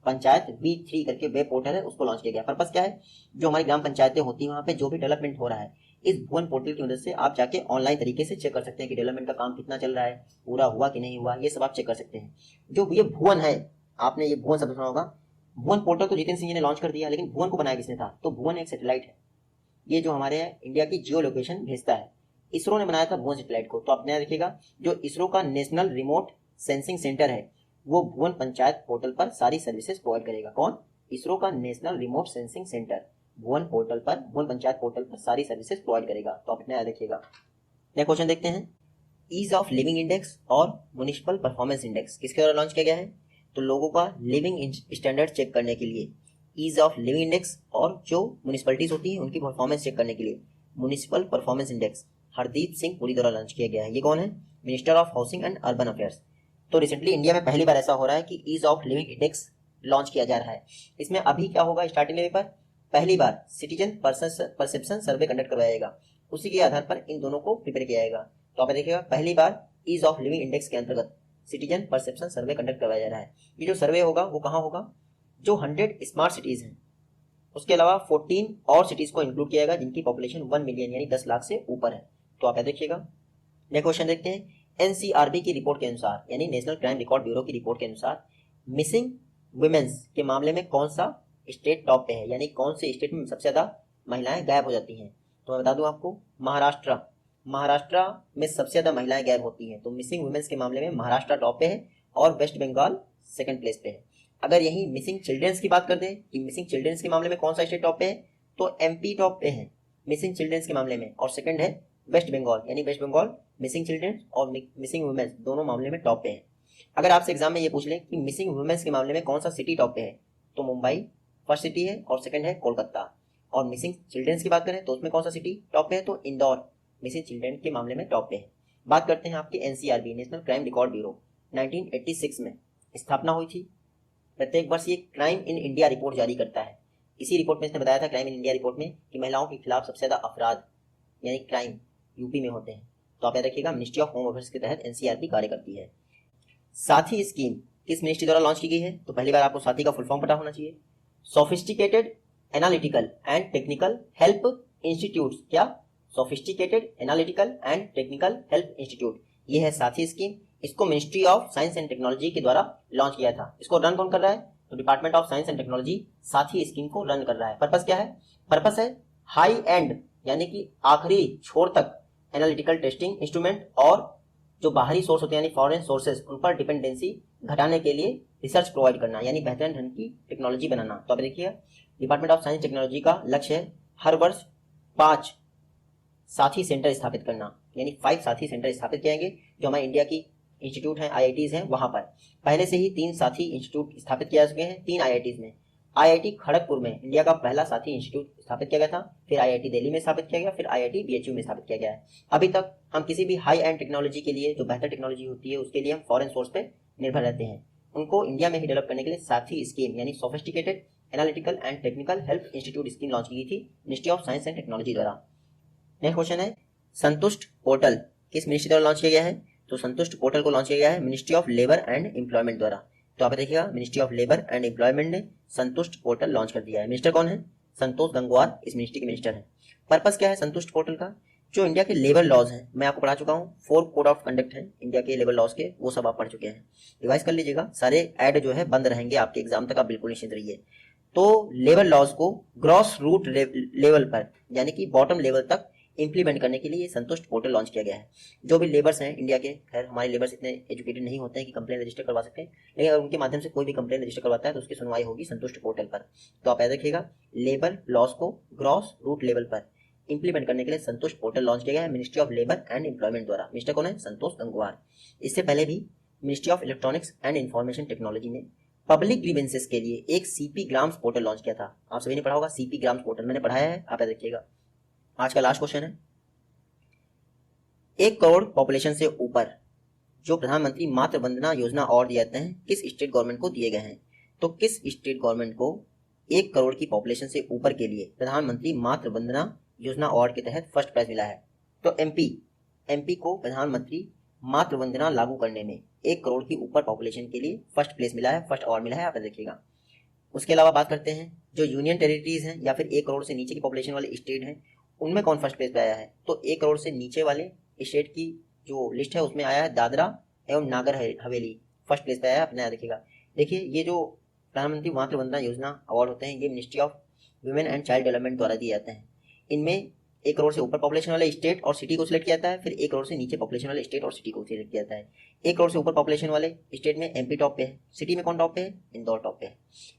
पंचायत V3 करके वेब पोर्टल है उसको लॉन्च किया गया। पर्पस क्या है, जो हमारी ग्राम पंचायतें होती हैं वहाँ पे जो भी डेवलपमेंट हो रहा है, इस भुवन पोर्टल की मदद से आप जाके ऑनलाइन तरीके से चेक कर सकते हैं कि डेवलपमेंट का काम कितना चल रहा है, पूरा हुआ कि नहीं हुआ, ये सब आप चेक कर सकते हैं। जो ये भुवन है, आपने ये भुवन शब्द सुना होगा। भुवन पोर्टल तो जितेंद्र सिंह जी ने लॉन्च कर दिया, लेकिन भुवन को बनाया किसने था? तो भुवन एक सैटेलाइट है, ये जो हमारे इंडिया की जियो लोकेशन भेजता है, इसरो ने बनाया था भुवन सैटेलाइट को। तो आप ध्यान रखिएगा, जो इसरो का नेशनल रिमोट सेंसिंग सेंटर है वो भुवन पंचायत पोर्टल पर सारी सर्विसेज प्रोवाइड करेगा। कौन? इसरो का नेशनल रिमोट सेंसिंग सेंटर भुवन पोर्टल पर, भुवन पंचायत पोर्टल पर सारी सर्विसेज प्रोवाइड करेगा। तो आप इतना याद रखिएगा। नेक्स्ट क्वेश्चन देखते हैं, ईज ऑफ लिविंग इंडेक्स और म्युनिसिपल परफॉर्मेंस इंडेक्स किसके द्वारा लॉन्च किया गया है? तो लोगों का लिविंग स्टैंडर्ड चेक करने के लिए ईज ऑफ लिविंग इंडेक्स, और जो म्युनिसिपलिटीज होती हैं उनकी परफॉर्मेंस चेक करने के लिए municipal performance index Hardeep Singh Puri द्वारा लॉन्च किया गया है। ये कौन है? Minister of housing and urban affairs. तो रिसेंटली इंडिया में पहली बार ऐसा हो रहा है कि ease of living index launch किया जा रहा है। इसमें अभी क्या होगा, स्टार्टिंग लेवल पर पहली बार सिटीजन परसेप्शन सर्वे कंडक्ट करवाया जाएगा, उसी के आधार पर इन दोनों को प्रिपेयर किया जाएगा। तो आप देखिएगा, पहली बार ईज ऑफ लिविंग इंडेक्स के अंतर्गत सिटीजन परसेप्शन सर्वे कंडक्ट करवाया जा रहा है। ये जो सर्वे होगा वो कहाँ होगा? जो 100 स्मार्ट सिटीज हैं, उसके अलावा 14 और सिटीज को इंक्लूड किया जाएगा जिनकी पॉपुलेशन 1 मिलियन यानी 10 लाख से ऊपर है। तो आप देखिएगा। नेक्स्ट क्वेश्चन देखते हैं, एनसीआरबी की रिपोर्ट के अनुसार यानी नेशनल क्राइम रिकॉर्ड ब्यूरो की रिपोर्ट के अनुसार मिसिंग वुमेन्स के मामले में कौन सा स्टेट टॉप पे है, यानी कौन से स्टेट में सबसे ज्यादा महिलाएं गायब हो जाती हैं? तो मैं बता दूं आपको, महाराष्ट्र में सबसे ज्यादा महिलाएं गायब होती हैं। तो मिसिंग वुमेन्स के मामले में महाराष्ट्र टॉप पे है और वेस्ट बंगाल सेकंड प्लेस पे है। अगर यही मिसिंग चिल्ड्रंस की बात कर दें कि मिसिंग चिल्ड्रंस के मामले में कौन सा स्टेट टॉप पे है, तो एमपी टॉप पे है मिसिंग चिल्ड्रंस के मामले में, और सेकंड है वेस्ट बंगाल, यानी वेस्ट बंगाल मिसिंग चिल्ड्रन और मिसिंग वुमेन्स दोनों मामले में टॉप पे है। अगर आपसे एग्जाम में ये पूछ लें कि मिसिंग वुमेन्स के मामले में कौन सा सिटी टॉप पे है, तो मुंबई फर्स्ट सिटी है और सेकंड है कोलकाता। और मिसिंग चिल्ड्रंस की बात करें तो उसमें कौन सा सिटी टॉप पे है, तो इंदौर मिसिंग चिल्ड्रन के मामले में टॉप पे है। बात करते हैं आपके NCRB national crime record bureau 1986 में स्थापना हुई थी। प्रत्येक वर्ष ये क्राइम इन इंडिया रिपोर्ट जारी करता है। इसी रिपोर्ट में इसने बताया था, क्राइम इन इंडिया रिपोर्ट में, कि महिलाओं के खिलाफ सबसे ज्यादा अपराध यानी क्राइम यूपी में होते हैं। तो आप याद रखिएगा, मिनिस्ट्री ऑफ होम अफेयर्स के तहत एनसीआरबी कार्य करती है। साथी स्कीम किस मिनिस्ट्री द्वारा लॉन्च की गई है? तो पहली बार आपको साथी का फुल फॉर्म पता होना चाहिए। Sophisticated analytical and technical help institute. क्या? Sophisticated analytical and technical help institute, ये है साथी स्कीम। इसको ministry of science and technology के द्वारा लॉन्च किया था। इसको रन कौन कर रहा है? तो department of science and technology साथी स्कीम को रन कर रहा है। पर्पस क्या है? पर्पस है हाई एंड यानी कि आखिरी छोर तक एनालिटिकल टेस्टिंग इंस्ट्रूमेंट और जो बाहरी सोर्स होते हैं यानी फॉरेन सोर्सेज, उन पर डिपेंडेंसी घटाने के लिए रिसर्च प्रोवाइड करना, यानी बेहतरीन ढंग की टेक्नोलॉजी बनाना। तो अब देखिए, डिपार्टमेंट ऑफ साइंस टेक्नोलॉजी का लक्ष्य है हर वर्ष 5 साथी सेंटर स्थापित करना, यानी 5 साथी सेंटर स्थापित किए जाएंगे जो हमारे इंडिया की इंस्टीट्यूट हैं, आईआईटीज हैं वहां पर। पहले से ही 3 साथी इंस्टीट्यूट स्थापित किया चुके हैं 3 आईआईटीज में। आईआईटी खड़गपुर में इंडिया का पहला साथी इंस्टीट्यूट स्थापित किया गया था, फिर आईआईटी दिल्ली में स्थापित किया गया, फिर आईआईटी बीएचयू में स्थापित किया गया है। अभी तक हम किसी भी हाई एंड टेक्नोलॉजी के लिए, जो बेहतर टेक्नोलॉजी होती है उसके लिए हम फॉरेन सोर्स पे निर्भर रहते हैं। उनको इंडिया में ही डेवलप करने के लिए साथी स्कीम यानी sophisticated analytical and technical help institute scheme launch की गई थी ministry of science and technology द्वारा। नेक्स्ट क्वेश्चन है, संतुष्ट पोर्टल किस मिनिस्ट्री द्वारा लॉन्च किया गया है? तो संतुष्ट पोर्टल को लॉन्च किया गया है ministry of labour and employment द्वारा। तो आप देखिएगा, ministry of labour and employment ने संतुष्ट पोर्टल लॉन्च कर दिया है। मिनिस्टर कौन है? संतोष गंगवार इस मिनिस्ट्री के मिनिस्टर हैं। पर्पस क्या है संतुष्ट पोर्टल का? जो इंडिया के लेबर लॉज हैं, मैं आपको पढ़ा चुका हूँ, 4 कोड ऑफ कंडक्ट हैं इंडिया के लेबर लॉज के, वो सब आप पढ़ चुके हैं, रिवाइज कर लीजिएगा। सारे ऐड जो है बंद रहेंगे आपके एग्जाम तक, आप बिल्कुल निश्चिंत रहिए। तो लेबर लॉज को ग्रॉस रूट लेवल पर यानी कि बॉटम लेवल तक इंप्लीमेंट करने के लिए ये संतुष्ट पोर्टल लॉन्च किया गया है। जो भी लेबर्स हैं इंडिया के, खैर हमारे लेबर्स इतने एजुकेटेड नहीं होते हैं कि कंप्लेन रजिस्टर करवा सकते हैं, लेकिन अगर उनके माध्यम से कोई भी कंप्लेन रजिस्टर करवाता है तो उसकी सुनवाई होगी संतुष्ट पोर्टल पर। तो आप याद रखिएगा, लेबर लॉज को ग्रॉस रूट लेवल पर इंप्लीमेंट करने के लिए संतुष्ट पोर्टल लॉन्च किया गया है ministry of labour and employment द्वारा। मिनिस्टर कौन है? संतोष गंगवार। इससे पहले भी ministry of electronics and information technology ने पब्लिक ग्रीवेंसेस के लिए एक सीपी ग्राम्स पोर्टल लॉन्च किया था। आप सभी ने पढ़ा होगा सीपी ग्राम्स पोर्टल, मैंने पढ़ाया है, आप याद रखिएगा। आज का लास्ट क्वेश्चन है, 1 करोड़ पॉपुलेशन से ऊपर जो प्रधानमंत्री मातृ वंदना योजना अवार्ड दिए जाते हैं किस स्टेट गवर्नमेंट को दिए गए हैं? तो किस स्टेट गवर्नमेंट को 1 करोड़ की पॉपुलेशन से ऊपर के लिए प्रधानमंत्री मातृ वंदना योजना अवार्ड के तहत फर्स्ट प्राइज मिला है? तो एमपी को प्रधानमंत्री मातृ वंदना लागू करने में 1 करोड़ की ऊपर पॉपुलेशन के लिए फर्स्ट प्लेस मिला है, फर्स्ट अवार्ड मिला है, आप देखिएगा। उसके अलावा बात करते हैं जो यूनियन टेरिटरीज हैं या फिर 1 करोड़ से नीचे की पॉपुलेशन वाले स्टेट हैं उनमें कौन फर्स्ट प्लेस पे आया है? तो 1 करोड़ से नीचे वाले स्टेट की जो लिस्ट है उसमें आया है दादरा एवं नागर हवेली फर्स्ट प्लेस पे आया है, अपने यहाँ देखिएगा। देखिए ये जो प्रधानमंत्री मातृ वंदना योजना अवार्ड होते हैं ये ministry of women and child development द्वारा दिए जाते हैं। इनमें 1 करोड़ से ऊपर पॉपुलेशन वाले स्टेट और सिटी को सिलेक्ट किया जाता है, फिर 1 करोड़ से नीचे पॉपुलेशन वाले स्टेट और सिटी को सिलेक्ट किया जाता है। 1 करोड़ से ऊपर पॉपुलेशन वाले स्टेट में एमपी टॉप पे है, सिटी में कौन टॉप पे है? इंदौर टॉप पे है।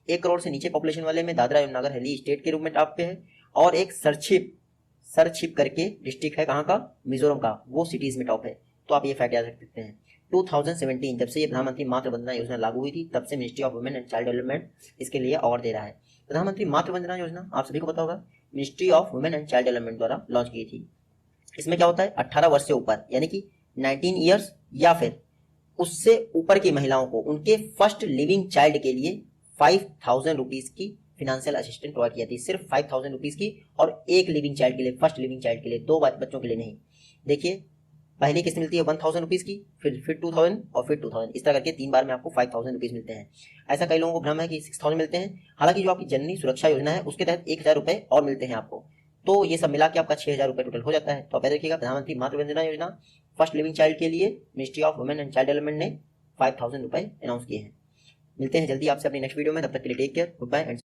1 करोड़ से नीचे पॉपुलेशन वाले में दादरा एवं नागर हवेली स्टेट के रूप में टॉप पे है, और एक सरछिप करके डिस्ट्रिक्ट है कहाँ का? मिजोरम का, वो सिटीज में टॉप है। तो आप ये फैक्ट याद रख सकते हैं। 2017 जब से ये प्रधानमंत्री मातृ वंदना योजना लागू हुई थी तब से ministry of women and child development इसके लिए अवार्ड दे रहा है। प्रधानमंत्री मातृ वंदना योजना आप सभी को पता होगा ministry of women and child development द्वारा लॉन्च की थी। इसमें क्या होता है, 18 वर्ष से ऊपर यानी कि 19 ईयर्स या फिर उससे ऊपर की महिलाओं को उनके फर्स्ट लिविंग चाइल्ड के लिए 5,000 रुपीज की फिनेंशियल असिस्टेंट प्रोवाइड किया थी, सिर्फ 5,000 रुपीज की, और एक लिविंग चाइल्ड के लिए, फर्स्ट लिविंग चाइल्ड के लिए, 2 बच्चों के लिए नहीं। देखिए पहली किस्त मिलती है 1,000 रुपीज की, फिर 2,000 और फिर 2,000, इस तरह करके 3 बार में आपको 5,000 रुपीज मिलते हैं। ऐसा कई लोगों को भ्रम है कि 6,000 मिलते हैं, हालांकि जो आपकी जननी सुरक्षा योजना है उसके तहत 1,000 रुपए और मिलते हैं आपको, तो ये सब मिला के आपका 6,000 रुपए टोटल हो जाता है। तो आप देखिएगा प्रधानमंत्री मातृ Vandana Yojana first living child के लिए ministry of women and child development ने 5,000 रुपए अनाउंस किए हैं। मिलते हैं जल्दी आपसे अपनी नेक्स्ट वीडियो में, तब तक के लिए take care, goodbye and